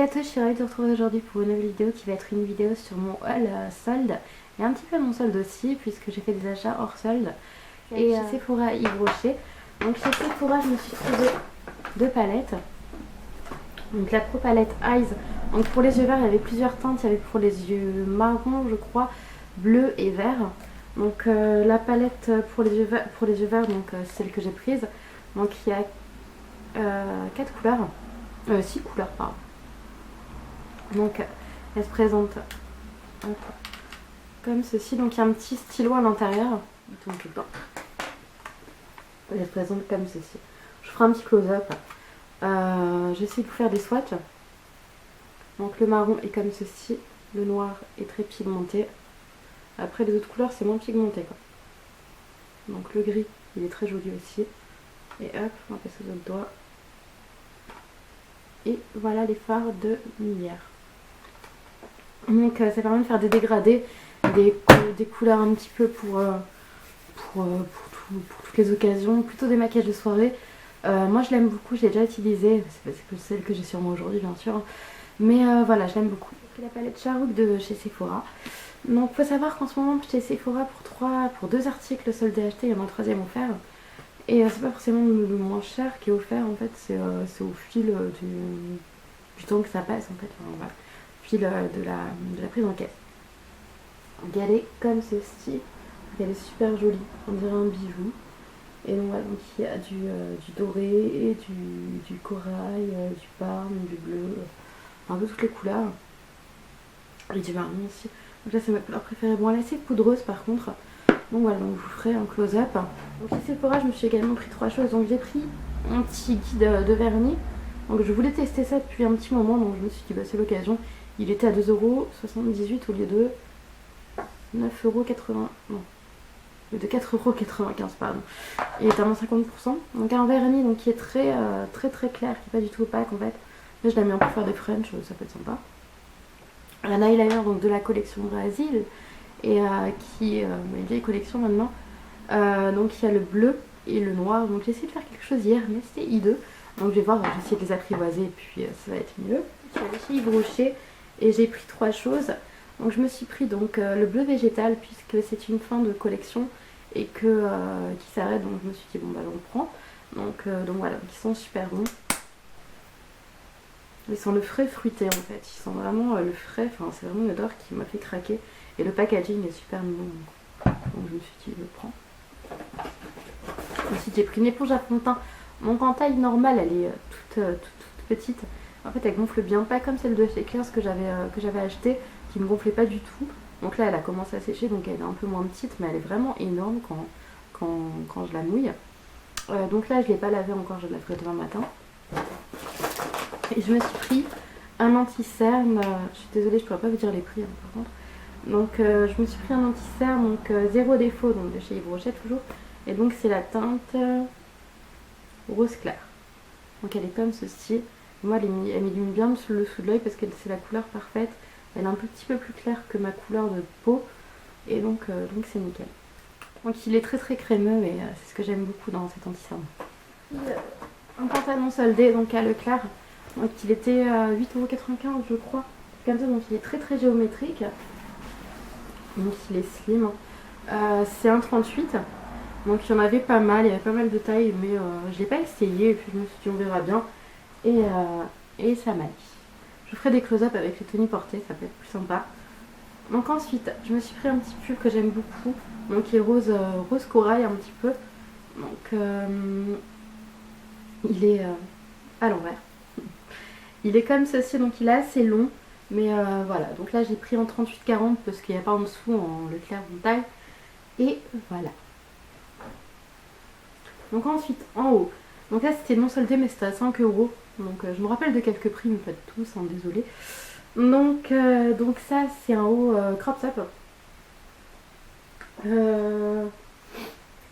Salut à tous, je suis ravie de vous retrouver aujourd'hui pour une nouvelle vidéo qui va être une vidéo sur mon haul solde et un petit peu mon solde aussi puisque j'ai fait des achats hors solde et chez Sephora Yves Rocher. Donc chez Sephora je me suis trouvé deux palettes. Donc la Pro Palette Eyes, donc pour les yeux verts il y avait plusieurs teintes, il y avait pour les yeux marron je crois, bleu et vert. Donc la palette pour les yeux verts donc celle que j'ai prise, donc il y a 4 couleurs, 6 couleurs pardon. Donc elle se présente comme ceci, donc il y a un petit stylo à l'intérieur, tout le temps. Elle se présente comme ceci. Je ferai un petit close-up. J'essaie de vous faire des swatchs. Donc le marron est comme ceci, le noir est très pigmenté. Après les autres couleurs c'est moins pigmenté quoi. Donc le gris il est très joli aussi. Et hop, on va passer aux autres doigts. Et voilà les fards de lumière. Donc ça permet de faire des dégradés, des couleurs un petit peu pour toutes les occasions, plutôt des maquillages de soirée. Moi je l'aime beaucoup, je l'ai déjà utilisée, c'est parce que celle que j'ai sur moi aujourd'hui bien sûr. Mais voilà, je l'aime beaucoup. J'ai la palette Charouk de chez Sephora. Donc faut savoir qu'en ce moment chez Sephora pour 2 articles soldés achetés, il y en a un troisième offert. Et c'est pas forcément le moins cher qui est offert en fait, c'est au fil du temps que ça passe en fait. Enfin, voilà. De la prise en caisse. Donc elle est comme ceci, elle est super jolie, on dirait un bijou. Et donc, voilà, donc il y a du doré, et du corail, du parme, du bleu, un peu toutes les couleurs. Et du marron aussi. Donc là c'est ma couleur préférée. Bon elle est assez poudreuse par contre. Donc voilà, donc je vous ferai un close-up. Donc chez Sephora je me suis également pris 3 choses. Donc j'ai pris un petit guide de vernis. Donc je voulais tester ça depuis un petit moment, donc je me suis dit bah c'est l'occasion. Il était à 2,78€ au lieu de 9,80€. Non, au lieu de 4,95€ pardon. Il est à moins 50%. Donc un vernis donc, qui est très clair, qui n'est pas du tout opaque en fait. Là je l'ai mis pour faire des French, ça peut être sympa. Un eyeliner donc de la collection Brésil et qui est une vieille collection maintenant. Donc il y a le bleu et le noir. Donc j'ai essayé de faire quelque chose hier mais c'était hideux. Donc je vais voir, j'ai essayé de les apprivoiser et puis ça va être mieux. Je suis allée chez Yves Rocher et j'ai pris 3 choses. Donc je me suis pris donc le bleu végétal puisque c'est une fin de collection et qui s'arrête. Donc je me suis dit bon bah on le prend. Donc voilà, ils sont super bons. Ils sont le frais fruité en fait. Ils sont vraiment le frais, enfin c'est vraiment une odeur qui m'a fait craquer. Et le packaging est super mignon. Donc je me suis dit je le prends. Ensuite j'ai pris une éponge à fond de teint. Donc en taille normale elle est toute petite. En fait elle gonfle bien, pas comme celle de chez Claire's que j'avais acheté, qui ne gonflait pas du tout. Donc là elle a commencé à sécher, donc elle est un peu moins petite, mais elle est vraiment énorme quand je la mouille. Donc là je ne l'ai pas lavée encore, je la ferai demain matin. Et je me suis pris un anti-cerne, je suis désolée je ne pourrais pas vous dire les prix hein, par contre. Donc je me suis pris un anti-cerne, donc zéro défaut, donc de chez Yves Rocher toujours. Et donc c'est la teinte rose clair. Donc elle est comme ceci. Moi elle m'illumine bien le dessous de l'œil parce que c'est la couleur parfaite. Elle est un petit peu plus claire que ma couleur de peau. Et donc c'est nickel. Donc il est très crémeux et c'est ce que j'aime beaucoup dans cet anti-cerne. Un pantalon soldé donc à Leclerc. Donc il était à 8,95€ je crois. Comme ça, donc il est très géométrique. Donc il est slim. C'est un 38. Donc il y en avait pas mal, il y avait pas mal de tailles, mais je l'ai pas essayé et puis je me suis dit on verra bien. Et ça m'allait. Je ferai des close-up avec les tenues portées, ça peut être plus sympa. Donc ensuite, je me suis pris un petit pull que j'aime beaucoup, donc qui est rose corail un petit peu. Donc il est à l'envers. Il est comme ceci, donc il est assez long, mais voilà. Donc là j'ai pris en 38-40 parce qu'il n'y a pas en dessous en Leclerc en taille. Et voilà. Donc ensuite en haut, donc là c'était non soldé mais c'était à 5€. Donc je me rappelle de quelques prix mais pas de tous, hein, désolé. Donc ça c'est un haut crop top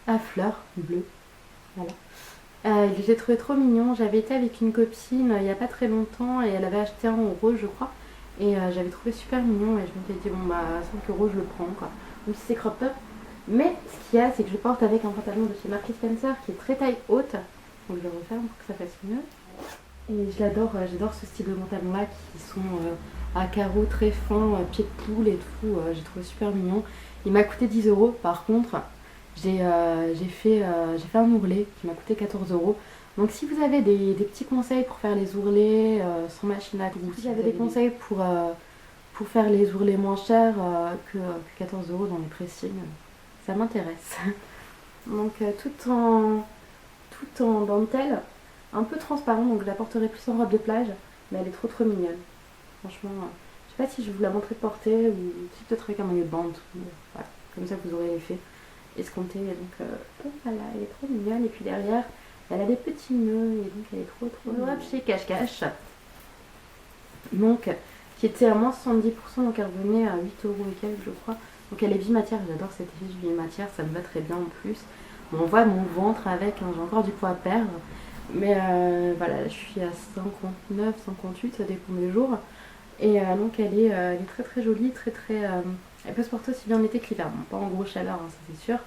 à fleurs bleues. Voilà. Je l'ai trouvé trop mignon. J'avais été avec une copine il n'y a pas très longtemps et elle avait acheté un en rose je crois. Et j'avais trouvé super mignon et je me suis dit bon bah à 5€ je le prends quoi. Même si c'est crop top. Mais ce qu'il y a c'est que je porte avec un pantalon de chez Marc & Spencer qui est très taille haute. Donc je le referme pour que ça fasse mieux. Et j'adore ce style de pantalon là qui sont à carreaux très fins, pieds de poule et tout, j'ai trouvé super mignon. Il m'a coûté 10 euros par contre, j'ai fait un ourlet qui m'a coûté 14 euros. Donc si vous avez des petits conseils pour faire les ourlets sans machine à coudre, si vous avez des conseils pour faire les ourlets moins chers que 14 euros dans les pressings, ça m'intéresse. Donc tout en dentelle, un peu transparent, donc je la porterai plus en robe de plage, mais elle est trop mignonne. Franchement, je sais pas si je vais vous la montrer portée ou si peut-être avec un maillot de bain, voilà. Comme ça vous aurez l'effet escompté. Et donc voilà, elle est trop mignonne. Et puis derrière, elle a des petits nœuds et donc elle est trop mignonne. Chez Cache-Cache, donc qui était à moins 70%, donc elle revenait à 8 euros et quelques je crois. Donc elle est bimatière, j'adore cet effet de bimatière, ça me va très bien en plus. Bon, on voit mon ventre avec, hein, j'ai encore du poids à perdre. Mais voilà, je suis à 59, 58, ça dépend des jours. Et donc elle est très jolie, elle peut se porter aussi bien en été que l'hiver. Bon, pas en gros chaleur, hein, ça c'est sûr.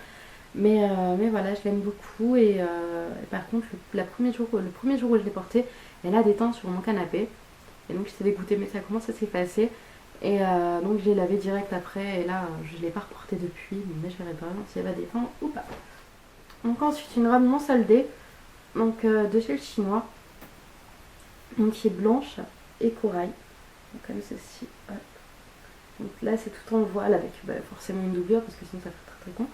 Mais voilà, je l'aime beaucoup. Et par contre, le premier jour où je l'ai portée, elle a des teintes sur mon canapé. Et donc j'étais dégoûtée, mais ça commence à s'effacer. Et donc j'ai lavé direct après. Et là, je ne l'ai pas reportée depuis. Mais je verrai vraiment si elle va détendre ou pas. Donc ensuite, une robe non soldée. Donc de chez le chinois. Donc qui est blanche et corail. Donc, comme ceci. Hop. Donc là, c'est tout en voile avec forcément une doublure parce que sinon ça fait très con.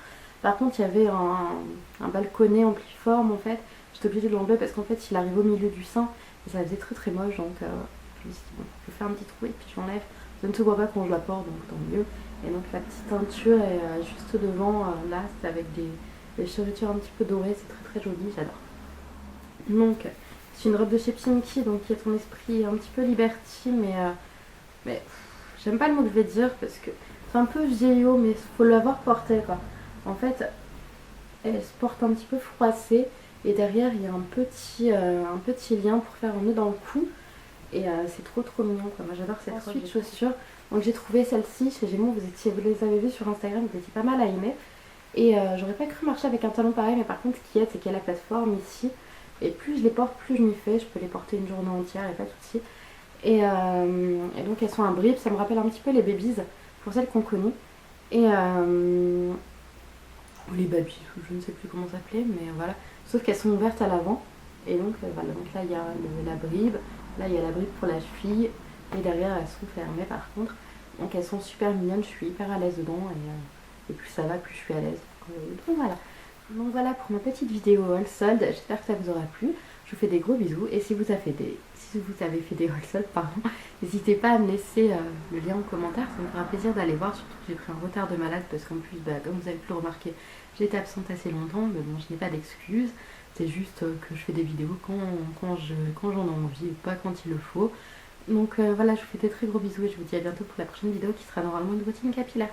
Par contre, il y avait un balconnet ampliforme en fait. J'étais obligée de l'enlever parce qu'en fait, il arrive au milieu du sein et ça faisait très moche. Donc, je me suis dit, bon, je vais faire un petit trou et puis je l'enlève. Ça ne se voit pas quand je la porte, donc tant mieux. Et donc, la petite teinture est juste devant. Là, c'est avec des chevelures un petit peu dorées. C'est très joli, j'adore. Donc, c'est une robe de chez Pinky, donc qui a ton esprit un petit peu liberty, mais j'aime pas le mot que je vais dire parce que c'est un peu vieillot, mais faut l'avoir porté quoi. En fait, elle se porte un petit peu froissée et derrière il y a un petit lien pour faire un nœud dans le cou et c'est trop mignon quoi. Moi j'adore cette robe de chaussures. Donc j'ai trouvé celle-ci chez Gémeaux, vous les avez vues sur Instagram, vous étiez pas mal à aimer. Et j'aurais pas cru marcher avec un talon pareil, mais par contre ce qui est, c'est qu'il y a la plateforme ici. Et plus je les porte, plus je m'y fais. Je peux les porter une journée entière, il n'y a pas de souci. Et donc elles sont un bribe, ça me rappelle un petit peu les babies, pour celles qu'on connaît. Et ou les babies, je ne sais plus comment s'appeler, mais voilà. Sauf qu'elles sont ouvertes à l'avant. Et donc voilà, donc là il y a la bribe, là il y a la bribe pour la cheville, et derrière elles sont fermées par contre. Donc elles sont super mignonnes, je suis hyper à l'aise dedans, et plus ça va, plus je suis à l'aise. Donc voilà pour ma petite vidéo haul solde, j'espère que ça vous aura plu. Je vous fais des gros bisous et si vous avez fait des haul soldes, pardon, n'hésitez pas à me laisser le lien en commentaire, ça me fera plaisir d'aller voir, surtout que j'ai pris un retard de malade parce qu'en plus, comme vous avez pu le remarquer, j'étais absente assez longtemps, mais bon, je n'ai pas d'excuses, c'est juste que je fais des vidéos quand j'en ai envie et pas quand il le faut. Donc voilà, je vous fais des très gros bisous et je vous dis à bientôt pour la prochaine vidéo qui sera normalement une routine capillaire.